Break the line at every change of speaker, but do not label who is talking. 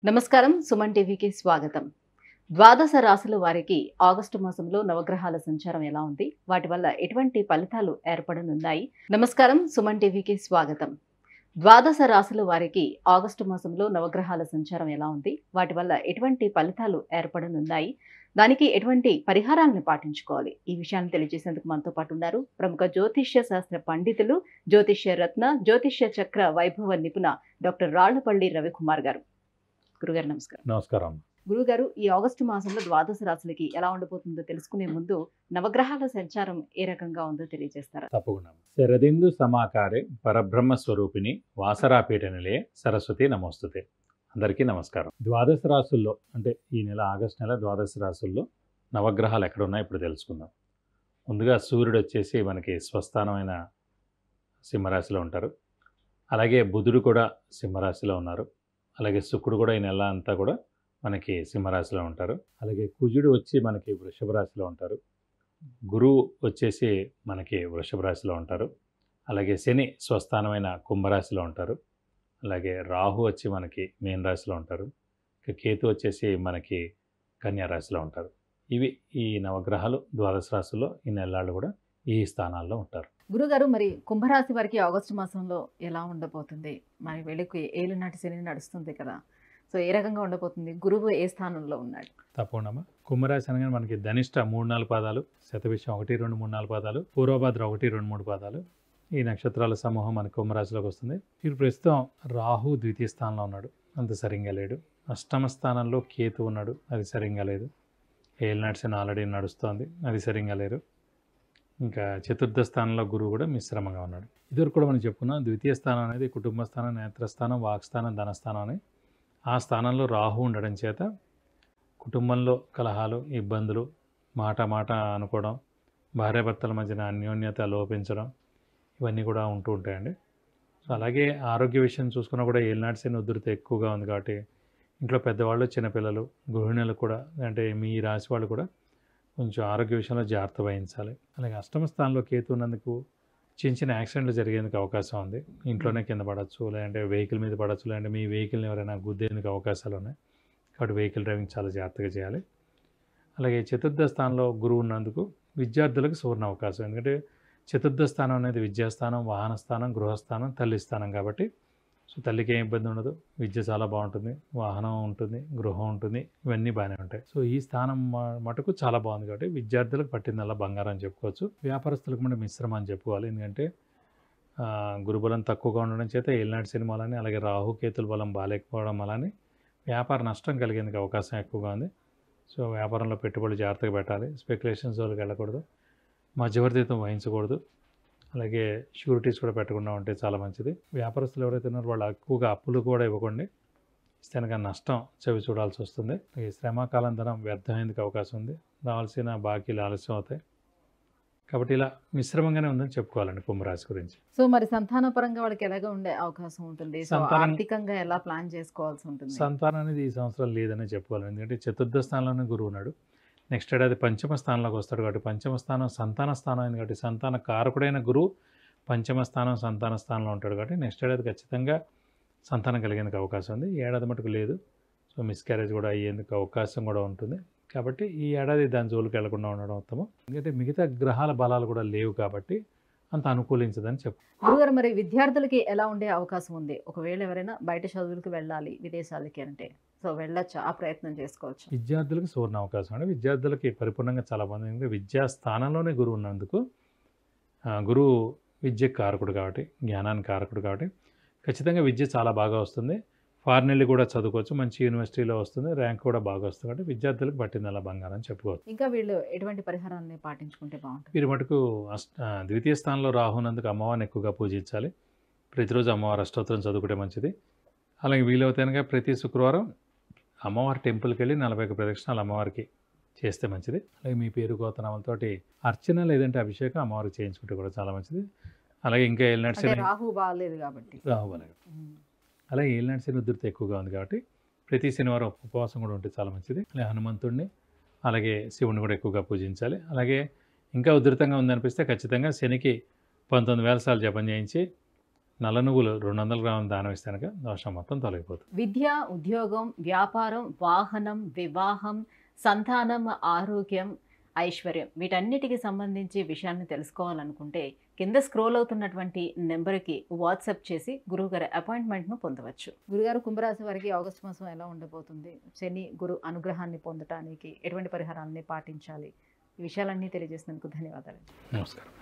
నమస్కారం. సుమన్ టీవీకి స్వాగతం. ద్వాదశ రాశుల వారికి ఆగస్టు మాసంలో నవగ్రహాల సంచారం ఎలా ఉంది? వాటి వల్ల ఎటువంటి ఫలితాలు ఏర్పడనున్నాయి? నమస్కారం. సుమన్ టీవీకి స్వాగతం. ద్వాదశ రాశుల వారికి ఆగస్టు మాసంలో నవగ్రహాల సంచారం ఎలా ఉంది? వాటి వల్ల ఎటువంటి ఫలితాలు ఏర్పడనున్నాయి? దానికి ఎటువంటి పరిహారాలను పాటించుకోవాలి? ఈ విషయాన్ని తెలియజేసేందుకు మనతో పాటు ఉన్నారు ప్రముఖ జ్యోతిష్య శాస్త్ర పండితులు, జ్యోతిష్య రత్న, జ్యోతిష్య చక్ర వైభవ నిపుణ డాక్టర్ రాళ్లపల్లి రవికుమార్ గారు. గురుగారు నమస్కారం.
నమస్కారం.
గురుగారు, ఈ ఆగస్టు మాసంలో ద్వాదశ రాశులకి ఎలా ఉండబోతుందో తెలుసుకునే ముందు నవగ్రహాల సంచారం ఏ రకంగా ఉందో తెలియజేస్తారా?
తప్పకుండా. శరదిందు సమాకారే పరబ్రహ్మ స్వరూపిణి వాసరాపీఠ నిలయ సరస్వతి నమోస్తుతే. అందరికీ నమస్కారం. ద్వాదశ రాశుల్లో అంటే ఈ నెల ఆగస్టు నెల ద్వాదశ రాశుల్లో నవగ్రహాలు ఎక్కడ ఉన్నాయో ఇప్పుడు తెలుసుకుందాం. ముందుగా సూర్యుడు వచ్చేసి మనకి స్వస్థానమైన సింహరాశిలో ఉంటారు. అలాగే బుధుడు కూడా సింహరాశిలో ఉన్నారు. అలాగే శుక్రుడు కూడా ఈ నెల అంతా కూడా మనకి సింహరాశిలో ఉంటారు. అలాగే కుజుడు వచ్చి మనకి వృషభ రాశిలో ఉంటారు. గురువు వచ్చేసి మనకి వృషభ రాశిలో ఉంటారు. అలాగే శని స్వస్థానమైన కుంభరాశిలో ఉంటారు. అలాగే రాహు వచ్చి మనకి మీన రాశిలో ఉంటారు. ఇక కేతు వచ్చేసి మనకి కన్యా రాశిలో ఉంటారు. ఇవి ఈ నవగ్రహాలు ద్వాదశ రాశుల్లో ఈ నెలలు కూడా ఈ స్థానాల్లో ఉంటారు.
గురుగారు, మరి కుంభరాశి వారికి ఆగస్టు మాసంలో ఎలా ఉండబోతుంది? మరి వీళ్ళకి ఏలినాటి శని నడుస్తుంది కదా, సో ఏ రకంగా ఉండబోతుంది? గురువు ఏ స్థానంలో ఉన్నాడు?
తప్పకుండా. కుంభరాశి అనగానే మనకి ధనిష్ట 3-4 పాదాలు, శతభిషం 1, 2, 3, 4 పాదాలు, పూర్వభద్ర 1, 2, 3 పాదాలు, ఈ నక్షత్రాల సమూహం మన కుంభరాశిలోకి వస్తుంది. ఇప్పుడు ప్రస్తుతం రాహు ద్వితీయ స్థానంలో ఉన్నాడు, అంత సరిగ్గా లేడు. అష్టమ స్థానంలో కేతు ఉన్నాడు, అది సరిగ్గా లేదు. ఏలినాటి శని ఆల్రెడీ నడుస్తోంది, అది సరిగ్గా లేరు. ఇంకా చతుర్థ స్థానంలో గురువు కూడా మిశ్రమంగా ఉన్నాడు. ఇదివరకు కూడా మనం చెప్పుకున్నాం, ద్వితీయ స్థానం అనేది కుటుంబ స్థానం, నేత్రస్థానం, వాక్స్థానం, ధనస్థానం అని. ఆ స్థానంలో రాహు ఉండడం చేత కుటుంబంలో కలహాలు, ఇబ్బందులు, మాట అనుకోవడం, భార్యాభర్తల మధ్యన అన్యోన్యత లోపించడం, ఇవన్నీ కూడా ఉంటూ ఉంటాయండి. సో అలాగే ఆరోగ్య విషయం చూసుకున్నా కూడా ఏలినాటి శని ఉధృతి ఎక్కువగా ఉంది కాబట్టి ఇంట్లో పెద్దవాళ్ళు, చిన్నపిల్లలు, గృహిణులు కూడా అంటే మీ రాశి వాళ్ళు కూడా కొంచెం ఆరోగ్య విషయంలో జాగ్రత్త వహించాలి. అలాగే అష్టమ స్థానంలో కేతు ఉన్నందుకు చిన్న యాక్సిడెంట్లు జరిగేందుకు అవకాశం ఉంది. ఇంట్లోనే కింద పడవచ్చు, లేదంటే వెహికల్ మీద పడవచ్చు, లేదంటే మీ వెహికల్ని ఎవరైనా గుద్దేందుకు అవకాశాలు ఉన్నాయి. కాబట్టి వెహికల్ డ్రైవింగ్ చాలా జాగ్రత్తగా చేయాలి. అలాగే చతుర్థ స్థానంలో గురువు ఉన్నందుకు విద్యార్థులకు సువర్ణ అవకాశం. ఎందుకంటే చతుర్థ స్థానం అనేది విద్యాస్థానం, వాహన స్థానం, గృహస్థానం, తల్లి స్థానం కాబట్టి సో తల్లికి ఏం ఇబ్బంది ఉండదు, విద్య చాలా బాగుంటుంది, వాహనం ఉంటుంది, గృహం ఉంటుంది, ఇవన్నీ బాగానే ఉంటాయి. సో ఈ స్థానం మటుకు చాలా బాగుంది కాబట్టి విద్యార్థులకు పట్టిందల్లా బంగారం అని చెప్పుకోవచ్చు. వ్యాపారస్తులకు కూడా మిశ్రమం అని చెప్పుకోవాలి. ఎందుకంటే గురుబలం తక్కువగా ఉండడం చేత ఏలినాటి శని వలని, అలాగే రాహు కేతుల బలం బాగాలేకపోవడం వలని వ్యాపార నష్టం కలిగేందుకు అవకాశం ఎక్కువగా ఉంది. సో వ్యాపారంలో పెట్టుబడులు జాగ్రత్తగా పెట్టాలి, స్పెక్యులేషన్స్ వాళ్ళకి వెళ్ళకూడదు, మధ్యవర్తిత్వం వహించకూడదు, అలాగే షూరిటీస్ కూడా పెట్టకుండా ఉంటే చాలా మంచిది. వ్యాపారస్తులు ఎవరైతే ఉన్నారో వాళ్ళు ఎక్కువగా అప్పులు కూడా ఇవ్వకండి, ఇస్తే కనుక నష్టం చవి చూడాల్సి వస్తుంది. ఈ శ్రమకాలం ధనం వ్యర్థమయ్యేందుకు అవకాశం ఉంది, రావాల్సిన బాకీలు ఆలస్యం అవుతాయి. కాబట్టి ఇలా మిశ్రమంగానే ఉందని చెప్పుకోవాలండి కుంభరాశి గురించి.
సో మరి సంతాన పరంగా వాళ్ళకి ఎలాగ ఉండే అవకాశం ఉంటుంది? ఆర్థికంగా ఎలా ప్లాన్ చేసుకోవాల్సి ఉంటుంది?
సంతానం అనేది ఈ సంవత్సరం లేదని చెప్పుకోవాలి. ఎందుకంటే చతుర్థ స్థానంలోనే గురువు ఉన్నాడు. నెక్స్ట్ ఏడాది పంచమ స్థానంలోకి వస్తాడు కాబట్టి పంచమ స్థానం సంతాన స్థానం అయింది కాబట్టి సంతాన కారకుడైన గురువు పంచమ స్థానం సంతాన స్థానంలో ఉంటాడు కాబట్టి నెక్స్ట్ ఏడాది ఖచ్చితంగా సంతానం కలిగేందుకు అవకాశం ఉంది. ఈ ఏడాది మటుకు లేదు. సో మిస్క్యారేజ్ కూడా అయ్యేందుకు అవకాశం కూడా ఉంటుంది. కాబట్టి ఈ ఏడాది దాని జోలికి వెళ్లకుండా ఉండడం ఉత్తమం. ఎందుకంటే మిగతా గ్రహాల బలాలు కూడా లేవు కాబట్టి అంత అనుకూలించదని చెప్పు.
గురుగారు, మరి విద్యార్థులకి ఎలా ఉండే అవకాశం ఉంది? ఒకవేళ ఎవరైనా బయట చదువులకు వెళ్ళాలి, విదేశాలకి అంటే సో వెళ్ళొచ్చా? ఆ ప్రయత్నం చేసుకోవచ్చు?
విద్యార్థులకు సువర్ణ అవకాశం అంటే విద్యార్థులకి పరిపూర్ణంగా చాలా బాగుంది. ఎందుకంటే విద్యా స్థానంలోనే గురువు ఉన్నందుకు గురువు విద్యకు కారకుడు కాబట్టి, జ్ఞానానికి కారకుడు కాబట్టి ఖచ్చితంగా విద్య చాలా బాగా వస్తుంది. ఫారెన్ వెళ్ళి కూడా చదువుకోవచ్చు, మంచి యూనివర్సిటీలో వస్తుంది, ర్యాంక్ కూడా బాగా వస్తుంది. కాబట్టి విద్యార్థులకు పట్టిందల్లా బంగారం అని చెప్పుకోవచ్చు.
ఇంకా వీళ్ళు ఎటువంటి పరిహారాన్ని పాటించుకుంటే బాగుంటుంది?
వీరి మటుకు ద్వితీయ స్థానంలో రాహునందుకు అమ్మవారిని ఎక్కువగా పూజించాలి. ప్రతిరోజు అమ్మవారి అష్టోత్తరం చదువుకుంటే మంచిది. అలాగే వీలవుతే కనుక ప్రతి శుక్రవారం అమ్మవారి టెంపుల్కి వెళ్ళి 41 ప్రదక్షిణాలు అమ్మవారికి చేస్తే మంచిది. అలాగే మీ పేరు గోతనామాలతోటి అర్చన లేదంటే అభిషేకం అమ్మవారికి చేయించుకుంటే కూడా చాలా మంచిది. అలాగే ఇంకా ఏలినాటి శని
రాహు బాగాలేదు కాబట్టి
అలాగే ఏలినాటి శని ఉధృతి ఎక్కువగా ఉంది కాబట్టి ప్రతి శనివారం ఉపవాసం కూడా ఉంటే చాలా మంచిది. అలాగే హనుమంతుడిని అలాగే శివుని కూడా ఎక్కువగా పూజించాలి. అలాగే ఇంకా ఉధృతంగా ఉందనిపిస్తే ఖచ్చితంగా శనికి 19,000 సార్లు జపం చేయించి నల్ల నువ్వులు 200 గ్రాములు దానం ఇస్తే కనుక దోషం మొత్తం తొలగిపోతుంది.
విద్య, ఉద్యోగం, వ్యాపారం, వాహనం, వివాహం, సంతానం, ఆరోగ్యం, ఐశ్వర్యం వీటన్నిటికి సంబంధించి విషయాన్ని తెలుసుకోవాలనుకుంటే కింద స్క్రోల్ అవుతున్నటువంటి నెంబర్కి వాట్సాప్ చేసి గురువుగారి అపాయింట్మెంట్ను పొందవచ్చు. గురుగారు, కుంభరాశి వారికి ఆగస్టు మాసం ఎలా ఉండబోతుంది? శని గురు అనుగ్రహాన్ని పొందటానికి ఎటువంటి పరిహారాలని పాటించాలి? ఈ విషయాలన్నీ తెలియజేసినందుకు ధన్యవాదాలు.
నమస్కారం.